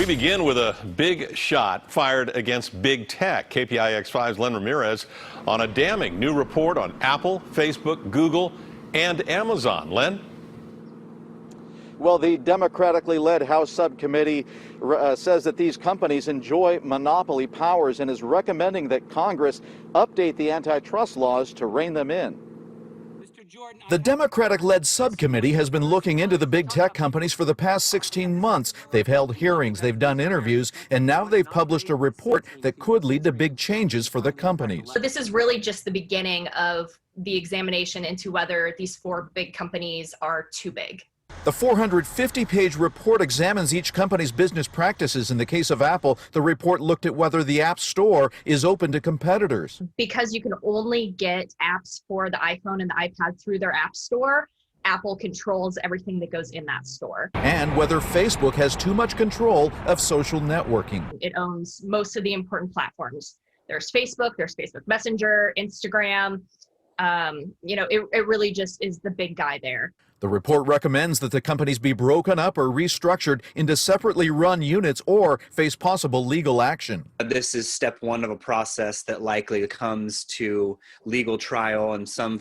We begin with a big shot fired against big tech. KPIX 5's Len Ramirez on a damning new report on Apple, Facebook, Google, and Amazon. Len? Well, the democratically led House subcommittee says that these companies enjoy monopoly powers and is recommending that Congress update the antitrust laws to rein them in. The Democratic-led subcommittee has been looking into the big tech companies for the past 16 months. They've held hearings, they've done interviews, and now they've published a report that could lead to big changes for the companies. So this is really just the beginning of the examination into whether these four big companies are too big. The 450-page report examines each company's business practices. In the case of Apple, the report looked at whether the App Store is open to competitors. Because you can only get apps for the iPhone and the iPad through their App Store, Apple controls everything that goes in that store. And whether Facebook has too much control of social networking. It owns most of the important platforms. There's Facebook Messenger, Instagram. It really just is the big guy there. The report recommends that the companies be broken up or restructured into separately run units or face possible legal action. This is step one of a process that likely comes to legal trial and some,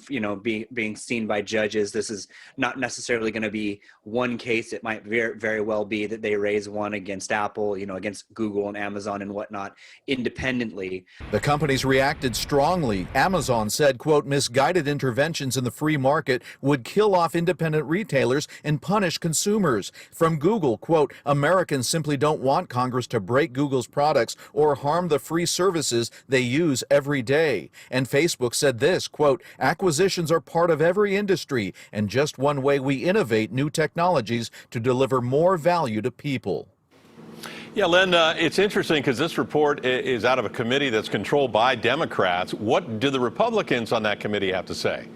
being seen by judges. This is not necessarily going to be one case. It might very well be that they raise one against Apple, against Google and Amazon and whatnot independently. The companies reacted strongly. Amazon said, quote, misguided interventions in the free market would kill off independent retailers and punish consumers. From Google, quote, Americans simply don't want Congress to break Google's products or harm the free services they use every day. And Facebook said this, quote, acquisitions are part of every industry and just one way we innovate new technologies to deliver more value to people. Yeah, Len, it's interesting because this report is out of a committee that's controlled by Democrats. What do the Republicans on that committee have to say?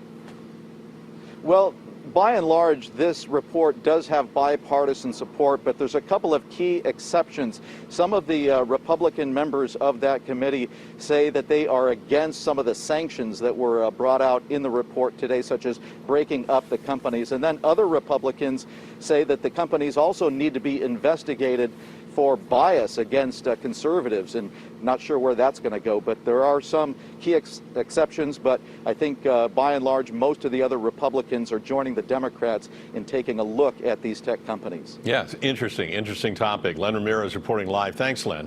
Well, by and large, this report does have bipartisan support, but there's a couple of key exceptions. Some of the Republican members of that committee say that they are against some of the sanctions that were brought out in the report today, such as breaking up the companies. And then other Republicans say that the companies also need to be investigated for bias against conservatives, and not sure where that's going to go, but there are some key exceptions. But I think by and large most of the other Republicans are joining the Democrats in taking a look at these tech companies. Yes, interesting topic. Len Ramirez reporting live. Thanks, Len.